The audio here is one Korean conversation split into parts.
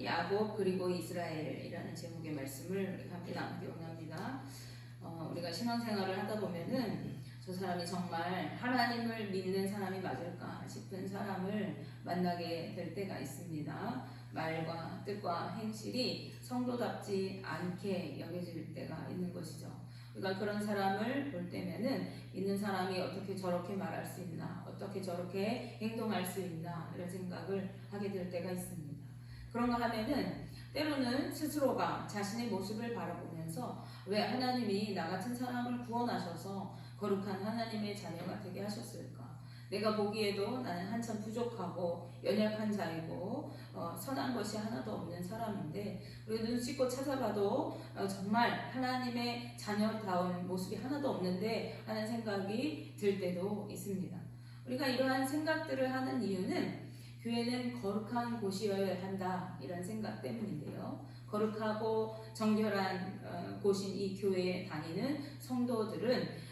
야곱 그리고 이스라엘이라는 제목의 말씀을 우리가 함께 나누기 원합니다. 우리가 신앙생활을 하다 보면은 저 사람이 정말 하나님을 믿는 사람이 맞을까 싶은 사람을 만나게 될 때가 있습니다. 말과 뜻과 행실이 성도답지 않게 여겨질 때가 있는 것이죠. 우리가 그런 사람을 볼 때면은 믿는 사람이 어떻게 저렇게 말할 수 있나, 어떻게 저렇게 행동할 수 있나 이런 생각을 하게 될 때가 있습니다. 그런가 하면은 때로는 스스로가 자신의 모습을 바라보면서 왜 하나님이 나 같은 사람을 구원하셔서 거룩한 하나님의 자녀가 되게 하셨을까? 내가 보기에도 나는 한참 부족하고 연약한 자이고 선한 것이 하나도 없는 사람인데 우리 눈 씻고 찾아봐도 정말 하나님의 자녀다운 모습이 하나도 없는데 하는 생각이 들 때도 있습니다. 우리가 이러한 생각들을 하는 이유는 교회는 거룩한 곳이어야 한다 이런 생각 때문인데요. 거룩하고 정결한 곳인 이 교회에 다니는 성도들은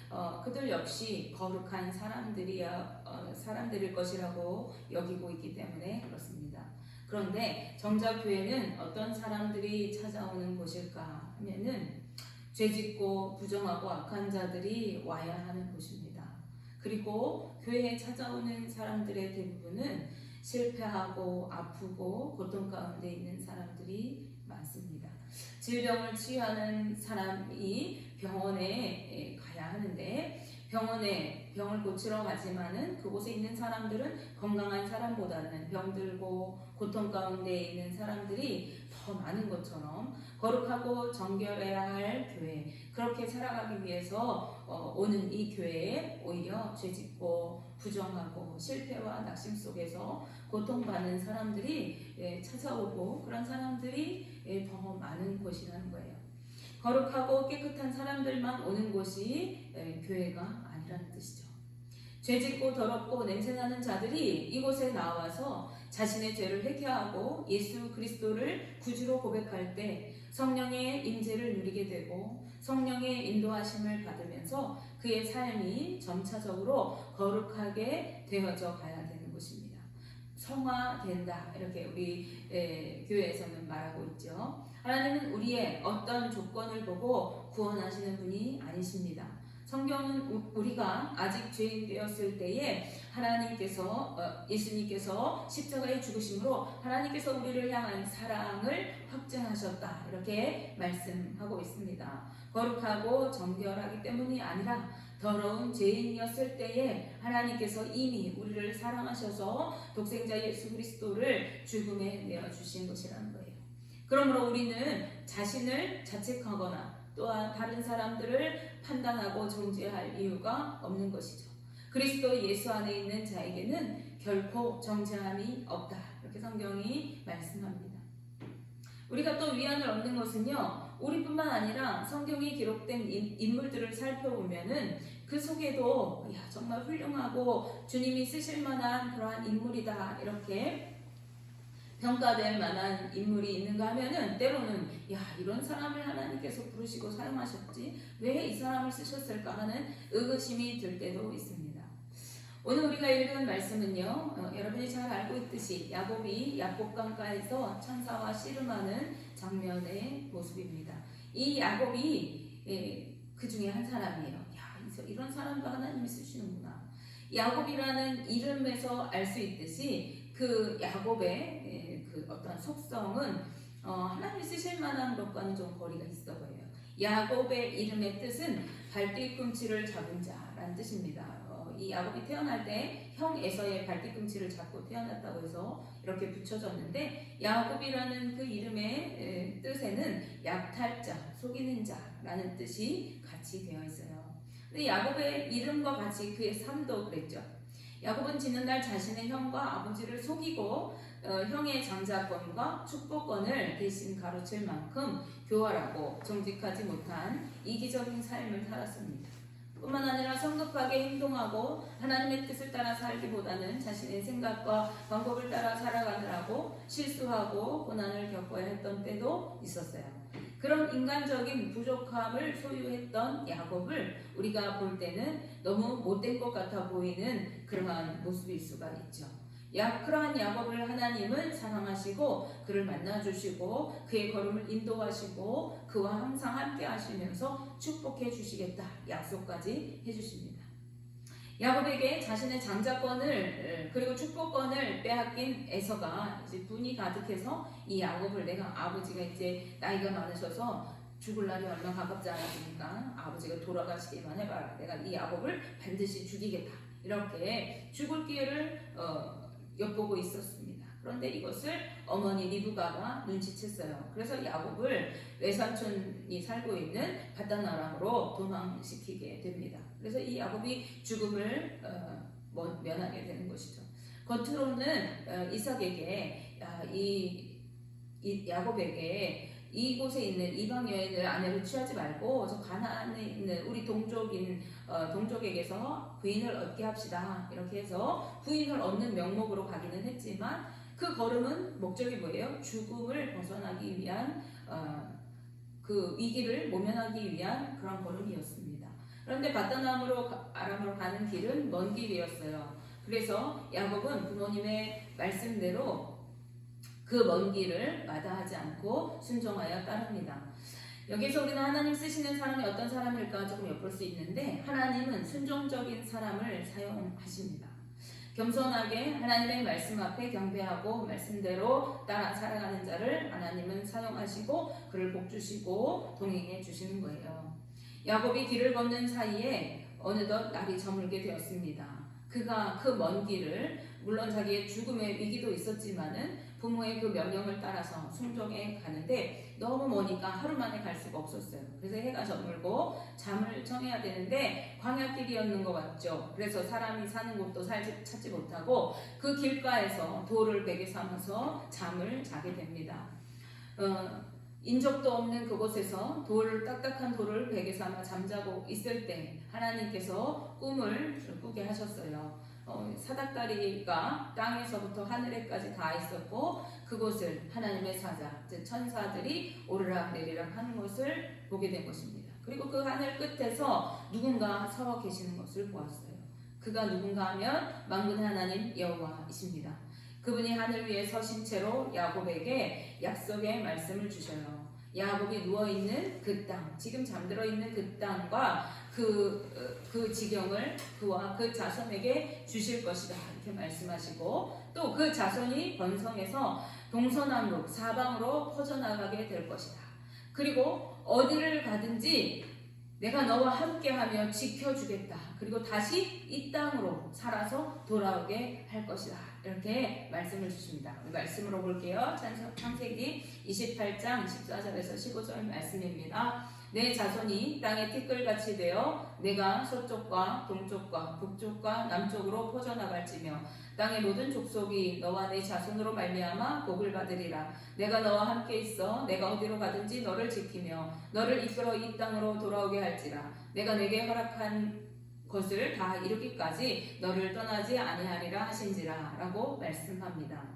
그들 역시 거룩한 사람들일 것이라고 여기고 있기 때문에 그렇습니다. 그런데 정작 교회는 어떤 사람들이 찾아오는 곳일까 하면은 죄짓고 부정하고 악한 자들이 와야 하는 곳입니다. 그리고 교회에 찾아오는 사람들의 대부분은 실패하고 아프고 고통 가운데 있는 사람들이 많습니다. 질병을 치유하는 사람이 병원에 가야 하는데 병원에 병을 고치러 가지만은 그곳에 있는 사람들은 건강한 사람보다는 병들고 고통 가운데 있는 사람들이 더 많은 것처럼 거룩하고 정결해야 할 교회, 그렇게 살아가기 위해서 오는 이 교회에 오히려 죄짓고 부정하고 실패와 낙심 속에서 고통받는 사람들이 찾아오고 그런 사람들이 더 많은 곳이라는 거예요. 거룩하고 깨끗한 사람들만 오는 곳이 교회가 아니라는 뜻이죠. 죄짓고 더럽고 냄새나는 자들이 이곳에 나와서 자신의 죄를 회개하고 예수 그리스도를 구주로 고백할 때 성령의 임재를 누리게 되고 성령의 인도하심을 받으면서 그의 삶이 점차적으로 거룩하게 되어져 가야 되는 것입니다. 성화된다 이렇게 우리 교회에서는 말하고 있죠. 하나님은 우리의 어떤 조건을 보고 구원하시는 분이 아니십니다. 성경은 우리가 아직 죄인 되었을 때에 예수님께서 십자가에 죽으심으로 하나님께서 우리를 향한 사랑을 확증하셨다 이렇게 말씀하고 있습니다. 거룩하고 정결하기 때문이 아니라 더러운 죄인이었을 때에 하나님께서 이미 우리를 사랑하셔서 독생자 예수 그리스도를 죽음에 내어주신 것이라는 거예요. 그러므로 우리는 자신을 자책하거나 또한 다른 사람들을 판단하고 정죄할 이유가 없는 것이죠. 그리스도 예수 안에 있는 자에게는 결코 정죄함이 없다 이렇게 성경이 말씀합니다. 우리가 또 위안을 얻는 것은요, 우리뿐만 아니라 성경에 기록된 인물들을 살펴보면은 그 속에도 정말 훌륭하고 주님이 쓰실 만한 그러한 인물이다 이렇게 평가될 만한 인물이 있는가 하면은 때로는 이런 사람을 하나님께서 부르시고 사용하셨지 왜 이 사람을 쓰셨을까 하는 의구심이 들 때도 있습니다. 오늘 우리가 읽은 말씀은요, 여러분이 잘 알고 있듯이 야곱이 야복강가에서 천사와 씨름하는 장면의 모습입니다. 이 야곱이 그 중에 한 사람이에요. 이런 사람도 하나님이 쓰시는구나. 야곱이라는 이름에서 알 수 있듯이 그 야곱의 그 어떤 속성은 하나님이 쓰실 만한 것과는 좀 거리가 있어 보여요. 야곱의 이름의 뜻은 발뒤꿈치를 잡은 자라는 뜻입니다. 이 야곱이 태어날 때 형 에서의 발뒤꿈치를 잡고 태어났다고 해서 이렇게 붙여졌는데 야곱이라는 그 이름의 뜻에는 약탈자, 속이는 자라는 뜻이 같이 되어 있어요. 근데 야곱의 이름과 같이 그의 삶도 그랬죠. 야곱은 지는날 자신의 형과 아버지를 속이고 형의 장자권과 축복권을 대신 가로챌 만큼 교활하고 정직하지 못한 이기적인 삶을 살았습니다. 뿐만 아니라 성급하게 행동하고 하나님의 뜻을 따라 살기보다는 자신의 생각과 방법을 따라 살아가느라고 실수하고 고난을 겪어야 했던 때도 있었어요. 그런 인간적인 부족함을 소유했던 야곱을 우리가 볼 때는 너무 못된 것 같아 보이는 그러한 모습일 수가 있죠. 그러한 야곱을 하나님은 사랑하시고 그를 만나주시고 그의 걸음을 인도하시고 그와 항상 함께 하시면서 축복해 주시겠다 약속까지 해주십니다. 야곱에게 자신의 장자권을 그리고 축복권을 빼앗긴 에서가 이제 분이 가득해서 이 야곱을 내가 아버지가 이제 나이가 많으셔서 죽을 날이 얼마 가깝지 않았으니까 아버지가 돌아가시기만 해봐라. 내가 이 야곱을 반드시 죽이겠다. 이렇게 죽을 기회를 엿보고 있었습니다. 그런데 이것을 어머니 리브가가 눈치챘어요. 그래서 야곱을 외삼촌이 살고 있는 바단 아람으로 도망시키게 됩니다. 그래서 이 야곱이 죽음을 면하게 되는 것이죠. 겉으로는 이삭에게 이 야곱에게 이곳에 있는 이방 여인을 아내로 취하지 말고 저 가나안에 있는 우리 동족에게서 부인을 얻게 합시다. 이렇게 해서 부인을 얻는 명목으로 가기는 했지만 그 걸음은 목적이 뭐예요? 죽음을 벗어나기 위한 그 위기를 모면하기 위한 그런 걸음이었습니다. 그런데 바단 아람으로 가는 길은 먼 길이었어요. 그래서 야곱은 부모님의 말씀대로 그 먼 길을 마다하지 않고 순종하여 따릅니다. 여기서 우리는 하나님 쓰시는 사람이 어떤 사람일까 조금 엿볼 수 있는데 하나님은 순종적인 사람을 사용하십니다. 겸손하게 하나님의 말씀 앞에 경배하고 말씀대로 따라 살아가는 자를 하나님은 사용하시고 그를 복주시고 동행해 주시는 거예요. 야곱이 길을 걷는 사이에 어느덧 날이 저물게 되었습니다. 그가 그 먼 길을 물론 자기의 죽음의 위기도 있었지만은 부모의 그 명령을 따라서 순종해 가는데 너무 머니까 하루 만에 갈 수가 없었어요. 그래서 해가 저물고 잠을 청해야 되는데 광야길이었는 것 같죠. 그래서 사람이 사는 곳도 찾지 못하고 그 길가에서 돌을 베개 삼아서 잠을 자게 됩니다. 인적도 없는 그곳에서 딱딱한 돌을 베개 삼아 잠자고 있을 때 하나님께서 꿈을 꾸게 하셨어요. 사닥다리가 땅에서부터 하늘에까지 다 있었고 그곳을 하나님의 사자, 즉 천사들이 오르락 내리락 하는 것을 보게 된 것입니다. 그리고 그 하늘 끝에서 누군가 서 계시는 것을 보았어요. 그가 누군가 하면 만군 하나님 여호와이십니다. 그분이 하늘 위에 서신 채로 야곱에게 약속의 말씀을 주셔요. 야곱이 누워있는 그 땅, 지금 잠들어 있는 그 땅과 그 지경을 그와 그 자손에게 주실 것이다 이렇게 말씀하시고 또 그 자손이 번성해서 동서남북 사방으로 퍼져나가게 될 것이다. 그리고 어디를 가든지 내가 너와 함께하며 지켜주겠다. 그리고 다시 이 땅으로 살아서 돌아오게 할 것이다. 이렇게 말씀을 주십니다. 우리 말씀으로 볼게요. 창세기 28장 14절에서 15절 말씀입니다. 내 자손이 땅에 티끌같이 되어 내가 서쪽과 동쪽과 북쪽과 남쪽으로 퍼져나갈지며 땅의 모든 족속이 너와 내 자손으로 말미암아 복을 받으리라. 내가 너와 함께 있어 내가 어디로 가든지 너를 지키며 너를 이끌어 이 땅으로 돌아오게 할지라. 내가 내게 허락한 것을 다 이루기까지 너를 떠나지 아니하리라 하신지라 라고 말씀합니다.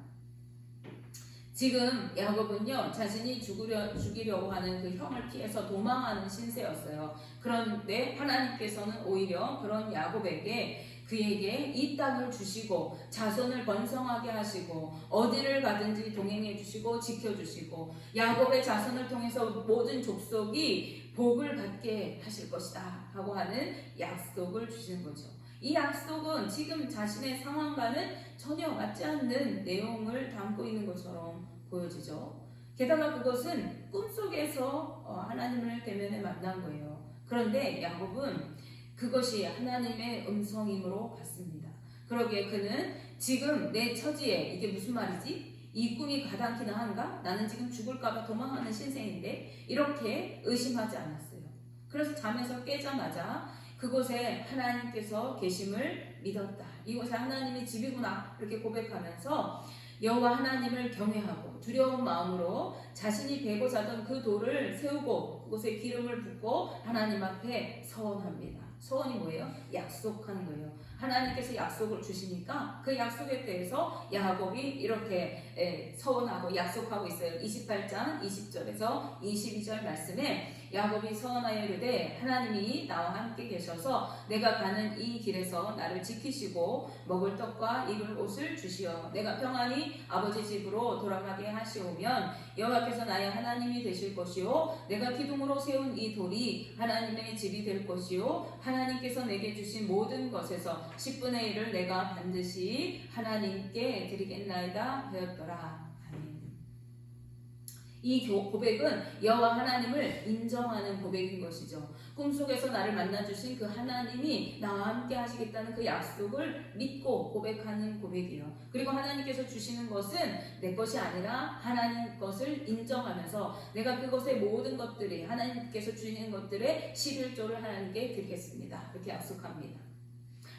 지금 야곱은요 자신이 죽이려고 하는 그 형을 피해서 도망하는 신세였어요. 그런데 하나님께서는 오히려 그런 야곱에게 그에게 이 땅을 주시고 자손을 번성하게 하시고 어디를 가든지 동행해 주시고 지켜주시고 야곱의 자손을 통해서 모든 족속이 복을 받게 하실 것이다 하고 하는 약속을 주시는 거죠. 이 약속은 지금 자신의 상황과는 전혀 맞지 않는 내용을 담고 있는 것처럼 보여지죠. 게다가 그것은 꿈속에서 하나님을 대면에 만난 거예요. 그런데 야곱은 그것이 하나님의 음성임으로 봤습니다. 그러기에 그는 지금 내 처지에 이게 무슨 말이지? 이 꿈이 가당키나 한가? 나는 지금 죽을까봐 도망하는 신생인데 이렇게 의심하지 않았어요. 그래서 잠에서 깨자마자 그곳에 하나님께서 계심을 믿었다. 이곳에 하나님이 집이구나 이렇게 고백하면서 여호와 하나님을 경외하고 두려운 마음으로 자신이 베고 자던 그 돌을 세우고 그곳에 기름을 붓고 하나님 앞에 서원합니다. 서원이 뭐예요? 약속하는 거예요. 하나님께서 약속을 주시니까 그 약속에 대해서 야곱이 이렇게 서원하고 약속하고 있어요. 28장 20절에서 22절 말씀에 야곱이 서원하여 이르되 하나님이 나와 함께 계셔서 내가 가는 이 길에서 나를 지키시고 먹을 떡과 입을 옷을 주시어 내가 평안히 아버지 집으로 돌아가게 하시오면 여호와께서 나의 하나님이 되실 것이요 내가 기둥으로 세운 이 돌이 하나님의 집이 될 것이요 하나님께서 내게 주신 모든 것에서 10분의 1을 내가 반드시 하나님께 드리겠나이다 하였더라. 이 고백은 여호와 하나님을 인정하는 고백인 것이죠. 꿈속에서 나를 만나주신 그 하나님이 나와 함께 하시겠다는 그 약속을 믿고 고백하는 고백이에요. 그리고 하나님께서 주시는 것은 내 것이 아니라 하나님 것을 인정하면서 내가 그것의 모든 것들이 하나님께서 주시는 것들의 11조를 하나님께 드리겠습니다. 이렇게 약속합니다.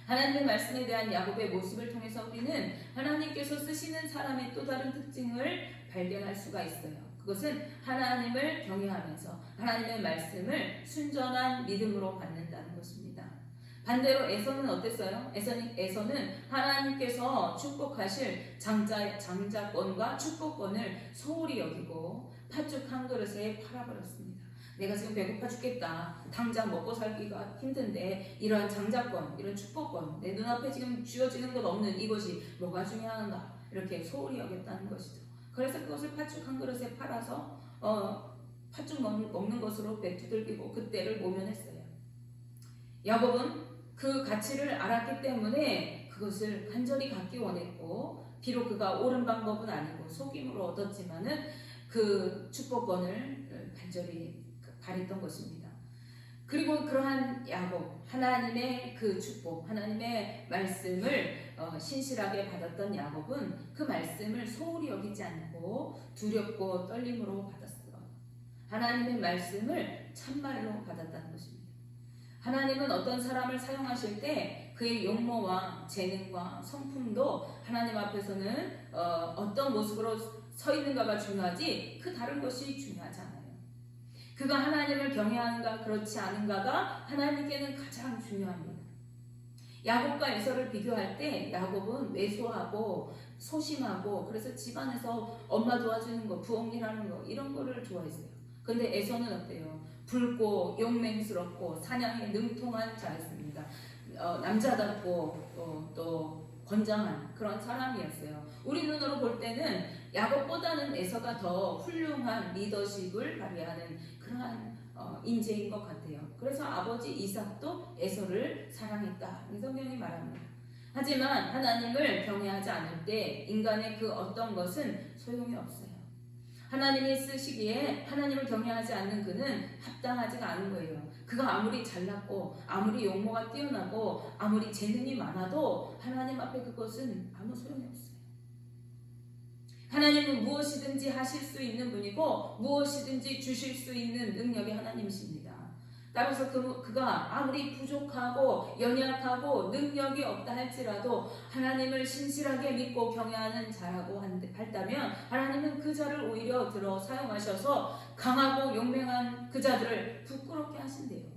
하나님의 말씀에 대한 야곱의 모습을 통해서 우리는 하나님께서 쓰시는 사람의 또 다른 특징을 발견할 수가 있어요. 그것은 하나님을 경외하면서 하나님의 말씀을 순전한 믿음으로 받는다는 것입니다. 반대로 에서는 어땠어요? 에서는 하나님께서 축복하실 장자권과 축복권을 소홀히 여기고 팥죽 한 그릇에 팔아버렸습니다. 내가 지금 배고파 죽겠다. 당장 먹고 살기가 힘든데 이러한 장자권, 이런 축복권, 내 눈앞에 지금 쥐어지는 것 없는 이것이 뭐가 중요한가? 이렇게 소홀히 여겼다는 것이죠. 그래서 그것을 팥죽 한 그릇에 팔아서 팥죽 먹는 것으로 배투들기고 그때를 모면했어요. 야곱은 그 가치를 알았기 때문에 그것을 간절히 갖기 원했고 비록 그가 옳은 방법은 아니고 속임으로 얻었지만은 그 축복권을 간절히 바랬던 것입니다. 그리고 그러한 야곱, 하나님의 그 축복, 하나님의 말씀을 신실하게 받았던 야곱은 그 말씀을 소홀히 여기지 않고 두렵고 떨림으로 받았어요. 하나님의 말씀을 참말로 받았다는 것입니다. 하나님은 어떤 사람을 사용하실 때 그의 용모와 재능과 성품도 하나님 앞에서는 어떤 모습으로 서 있는가가 중요하지 그 다른 것이 중요하지 않아요. 그가 하나님을 경외하는가 그렇지 않은가가 하나님께는 가장 중요합니다. 야곱과 에서를 비교할 때 야곱은 왜소하고 소심하고 그래서 집안에서 엄마 도와주는 거, 부엌일하는 거 이런 거를 좋아했어요. 근데 에서는 어때요? 붉고 용맹스럽고 사냥에 능통한 자였습니다. 남자답고 또 건장한 그런 사람이었어요. 우리 눈으로 볼 때는 야곱보다는 에서가 더 훌륭한 리더십을 발휘하는 그러한 인재인 것 같아요. 그래서 아버지 이삭도 에서를 사랑했다. 성경이 말합니다. 하지만 하나님을 경외하지 않을 때 인간의 그 어떤 것은 소용이 없어요. 하나님이 쓰시기에 하나님을 경외하지 않는 그는 합당하지가 않은 거예요. 그가 아무리 잘났고 아무리 용모가 뛰어나고 아무리 재능이 많아도 하나님 앞에 그것은 아무 소용이 없어요. 하나님은 무엇이든지 하실 수 있는 분이고 무엇이든지 주실 수 있는 능력의 하나님이십니다. 따라서 그가 아무리 부족하고 연약하고 능력이 없다 할지라도 하나님을 신실하게 믿고 경외하는 자라고 한다면 하나님은 그 자를 오히려 들어 사용하셔서 강하고 용맹한 그 자들을 부끄럽게 하신대요.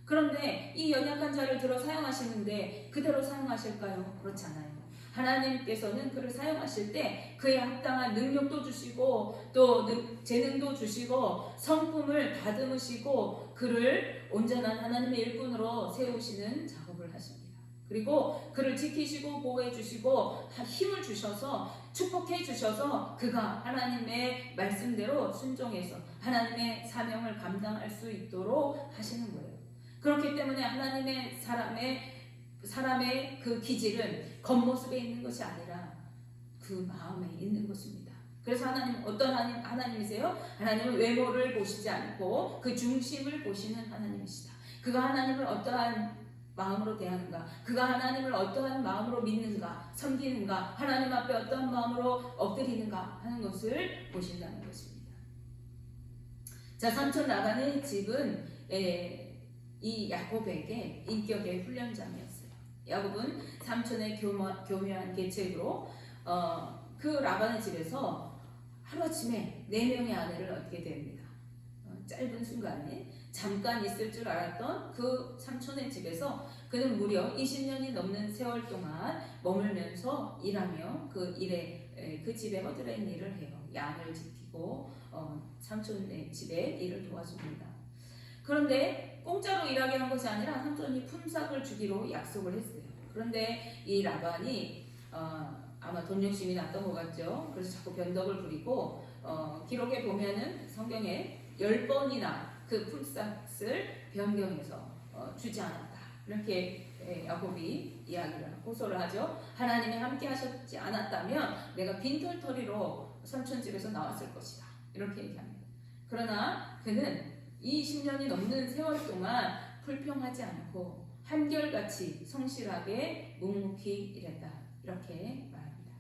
그런데 이 연약한 자를 들어 사용하시는데 그대로 사용하실까요? 그렇지 않아요. 하나님께서는 그를 사용하실 때 그에 합당한 능력도 주시고 또 재능도 주시고 성품을 다듬으시고 그를 온전한 하나님의 일꾼으로 세우시는 작업을 하십니다. 그리고 그를 지키시고 보호해 주시고 힘을 주셔서 축복해 주셔서 그가 하나님의 말씀대로 순종해서 하나님의 사명을 감당할 수 있도록 하시는 거예요. 그렇기 때문에 하나님의 사람의 그 기질은 겉모습에 있는 것이 아니라 그 마음에 있는 것입니다. 그래서 하나님 어떤 하나님이세요? 하나님은 외모를 보시지 않고 그 중심을 보시는 하나님이시다. 그가 하나님을 어떠한 마음으로 대하는가, 그가 하나님을 어떠한 마음으로 믿는가, 섬기는가, 하나님 앞에 어떠한 마음으로 엎드리는가 하는 것을 보신다는 것입니다. 자, 삼촌 라반의 집은 이 야곱에게 인격의 훈련장이었어요. 야곱은 삼촌의 교묘한 계책으로 그 라반의 집에서 하루아침에 4명의 아내를 얻게 됩니다. 짧은 순간에 잠깐 있을 줄 알았던 그 삼촌의 집에서 그는 무려 20년이 넘는 세월 동안 머물면서 일하며 그 집에 허드렛 일을 해요. 양을 지키고 삼촌의 집에 일을 도와줍니다. 그런데 공짜로 일하게 한 것이 아니라 삼촌이 품삯을 주기로 약속을 했어요. 그런데 이 라반이 아마 돈 욕심이 났던 것 같죠. 그래서 자꾸 변덕을 부리고 기록에 보면은 성경에 10번이나 그 품삯을 변경해서 주지 않았다. 이렇게 야곱이 이야기를 호소를 하죠. 하나님이 함께 하셨지 않았다면 내가 빈털터리로 삼촌 집에서 나왔을 것이다. 이렇게 얘기합니다. 그러나 그는 20년이 넘는 세월 동안 불평하지 않고 한결같이 성실하게 묵묵히 일했다. 이렇게 말합니다.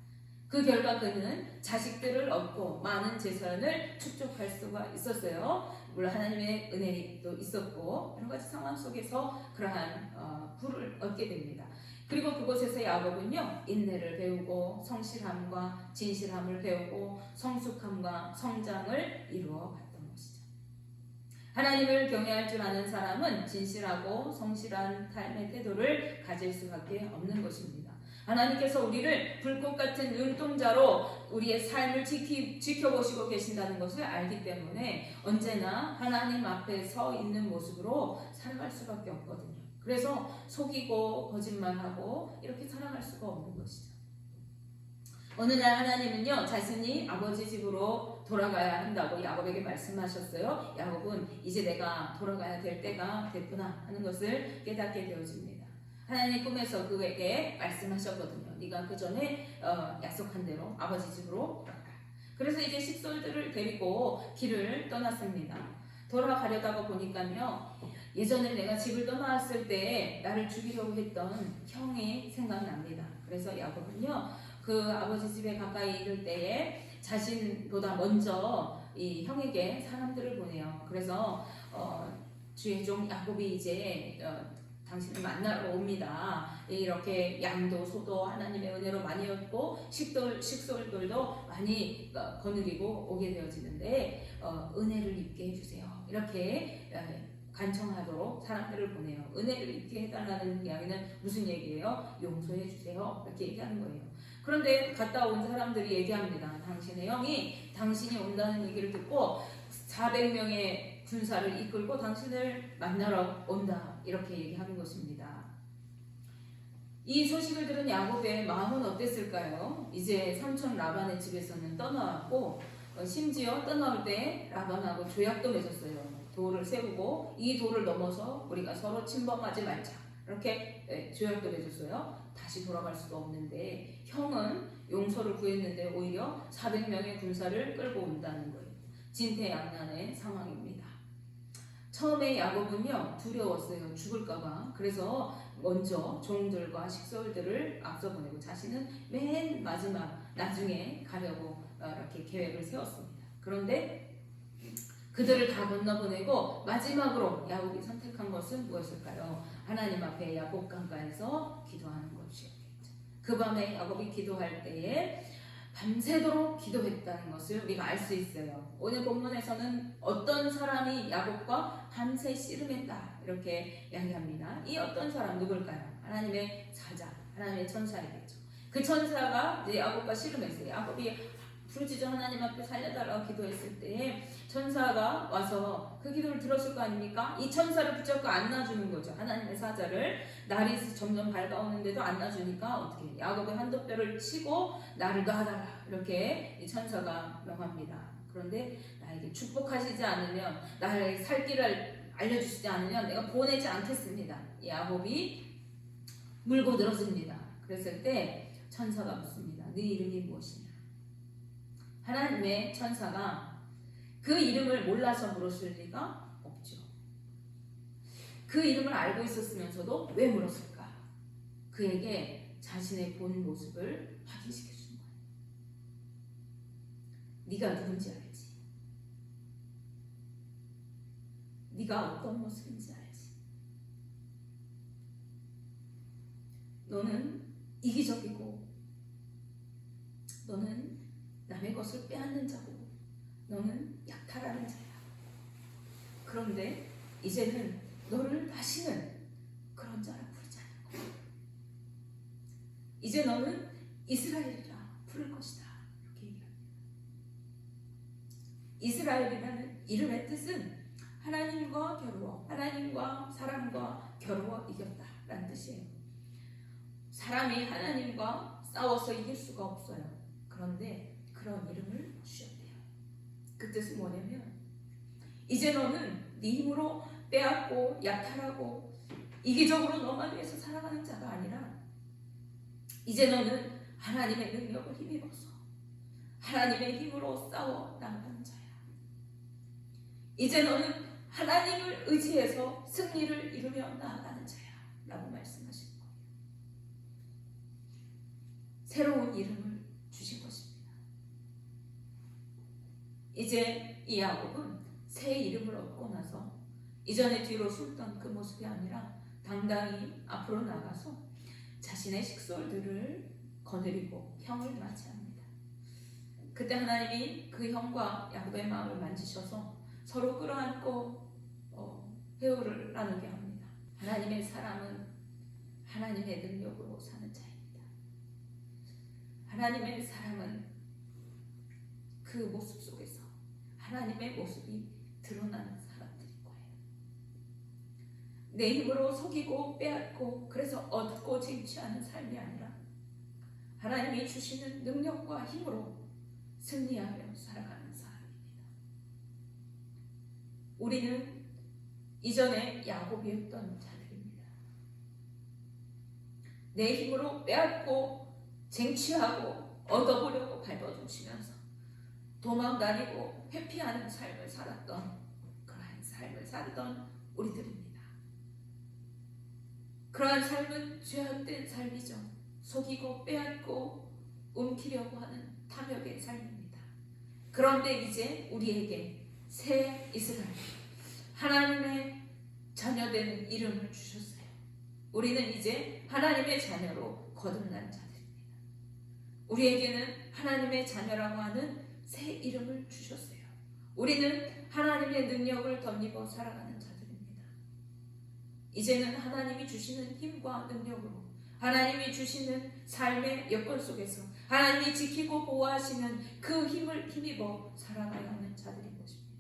그 결과 그는 자식들을 얻고 많은 재산을 축적할 수가 있었어요. 물론 하나님의 은혜도 있었고 여러 가지 상황 속에서 그러한 부를 얻게 됩니다. 그리고 그곳에서 야곱은요, 인내를 배우고 성실함과 진실함을 배우고 성숙함과 성장을 이루어 갔던 것이죠. 하나님을 경외할 줄 아는 사람은 진실하고 성실한 삶의 태도를 가질 수밖에 없는 것입니다. 하나님께서 우리를 불꽃 같은 눈동자로 우리의 삶을 지켜보시고 계신다는 것을 알기 때문에 언제나 하나님 앞에 서 있는 모습으로 살아갈 수밖에 없거든요. 그래서 속이고 거짓말하고 이렇게 살아갈 수가 없는 것이죠. 어느 날 하나님은요, 자신이 아버지 집으로 돌아가야 한다고 야곱에게 말씀하셨어요. 야곱은 이제 내가 돌아가야 될 때가 됐구나 하는 것을 깨닫게 되어집니다. 하나님 꿈에서 그에게 말씀하셨거든요. 네가 그 전에 약속한 대로 아버지 집으로 돌아가. 그래서 이제 식솔들을 데리고 길을 떠났습니다. 돌아가려다가 보니까요, 예전에 내가 집을 떠나왔을 때 나를 죽이려고 했던 형이 생각납니다. 그래서 야곱은요, 그 아버지 집에 가까이 이를 때에 자신보다 먼저 이 형에게 사람들을 보내요. 그래서 주의 종 야곱이 이제 당신을 만나러 옵니다. 이렇게 양도 소도 하나님의 은혜로 많이 얻고 식솔들도 많이 거느리고 오게 되어지는데 은혜를 입게 해주세요. 이렇게 간청하도록 사람들을 보내요. 은혜를 입게 해달라는 이야기는 무슨 얘기예요? 용서해 주세요. 이렇게 얘기하는 거예요. 그런데 갔다 온 사람들이 얘기합니다. 당신의 형이 당신이 온다는 얘기를 듣고 400명의 군사를 이끌고 당신을 만나러 온다. 이렇게 얘기하는 것입니다. 이 소식을 들은 야곱의 마음은 어땠을까요? 이제 삼촌 라반의 집에서는 떠나왔고 심지어 떠나올 때 라반하고 조약도 맺었어요. 도를 세우고 이 도를 넘어서 우리가 서로 침범하지 말자. 이렇게 조약도 맺었어요. 다시 돌아갈 수가 없는데 형은 용서를 구했는데 오히려 400명의 군사를 끌고 온다는 거예요. 진퇴양난의 상황입니다. 처음에 야곱은요, 두려웠어요. 죽을까봐. 그래서 먼저 종들과 식솔들을 앞서 보내고 자신은 맨 마지막 나중에 가려고 이렇게 계획을 세웠습니다. 그런데 그들을 다 건너보내고 마지막으로 야곱이 선택한 것은 무엇일까요? 하나님 앞에 야곱 강가에서 기도하는 것이었겠죠. 그 밤에 야곱이 기도할 때에 밤새도록 기도했다는 것을 우리가 알 수 있어요. 오늘 본문에서는 어떤 사람이 야곱과 밤새 씨름했다 이렇게 이야기합니다. 이 어떤 사람 누굴까요? 하나님의 사자, 하나님의 천사이겠죠. 그 천사가 이제 야곱과 씨름했어요. 야곱이 부르짖어 하나님 앞에 살려달라고 기도했을 때 천사가 와서 그 기도를 들었을 거 아닙니까? 이 천사를 붙잡고 안 놔주는 거죠. 하나님의 사자를. 날이 점점 밝아오는데도 안 놔주니까 어떻게 야곱의 한도 뼈를 치고 나를 놔달라 이렇게 이 천사가 명합니다. 그런데 나에게 축복하시지 않으면 나의 살 길을 알려주시지 않으면 내가 보내지 않겠습니다. 야곱이 물고 늘어집니다. 그랬을 때 천사가 묻습니다. 네 이름이 무엇이냐? 하나님의 천사가 그 이름을 몰라서 물었을 리가 없죠. 그 이름을 알고 있었으면서도 왜 물었을까? 그에게 자신의 본 모습을 확인시켜 준 거예요. 네가 누군지 알지? 네가 어떤 모습인지 알지? 너는 이기적이고 너는 남의 것을 빼앗는 자고 너는 약탈하는 자야. 그런데 이제는 너를 다시는 그런 자라 부르지 않을 거야. 이제 너는 이스라엘이라 부를 것이다. 이렇게 얘기합니다. 이스라엘이라는 이름의 뜻은 하나님과 겨루어, 하나님과 사람과 겨루어 이겼다라는 뜻이에요. 사람이 하나님과 싸워서 이길 수가 없어요. 그런데 그런 이름을 주셨대요. 그 뜻은 뭐냐면 이제 너는 네 힘으로 빼앗고 약탈하고 이기적으로 너만 위해서 살아가는 자가 아니라 이제 너는 하나님의 능력을 힘입어서 하나님의 힘으로 싸워 나가는 자야. 이제 너는 하나님을 의지해서 승리를 이루며 나아가는 자야 라고 말씀하신 거예요. 새로운 이름을 주신 것입니다. 이제 이 야곱은 새 이름을 얻고 나서 이전에 뒤로 숨던 그 모습이 아니라 당당히 앞으로 나가서 자신의 식솔들을 거느리고 형을 맞이합니다. 그때 하나님이 그 형과 야곱의 마음을 만지셔서 서로 끌어안고 회오를 나누게 합니다. 하나님의 사람은 하나님의 능력으로 사는 자입니다. 하나님의 사람은 그 모습 속에서 하나님의 모습이 드러나는 사람들인 거예요. 내 힘으로 속이고 빼앗고 그래서 얻고 쟁취하는 삶이 아니라 하나님이 주시는 능력과 힘으로 승리하며 살아가는 사람입니다. 우리는 이전에 야곱이었던 자들입니다. 내 힘으로 빼앗고 쟁취하고 얻어보려고 발버둥치면서 도망다니고 회피하는 삶을 살았던 그러한 삶을 살던 우리들입니다. 그러한 삶은 죄악된 삶이죠. 속이고 빼앗고 움키려고 하는 탐욕의 삶입니다. 그런데 이제 우리에게 새 이스라엘, 하나님의 자녀되는 이름을 주셨어요. 우리는 이제 하나님의 자녀로 거듭난 자들입니다. 우리에게는 하나님의 자녀라고 하는 새 이름을 주셨어요. 우리는 하나님의 능력을 덧입어 살아가는 자들입니다. 이제는 하나님이 주시는 힘과 능력으로 하나님이 주시는 삶의 여건 속에서 하나님이 지키고 보호하시는 그 힘을 힘입어 살아가야 하는 자들인 것입니다.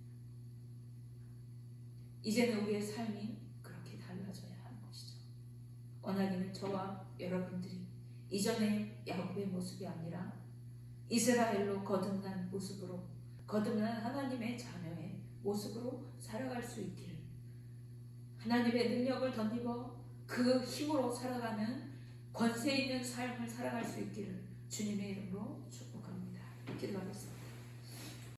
이제는 우리의 삶이 그렇게 달라져야 하는 것이죠. 원하기는 저와 여러분들이 이전의 야곱의 모습이 아니라 이스라엘로 거듭난 모습으로, 거듭난 하나님의 자녀의 모습으로 살아갈 수 있기를, 하나님의 능력을 덧입어 그 힘으로 살아가는 권세 있는 삶을 살아갈 수 있기를 주님의 이름으로 축복합니다. 기도하겠습니다.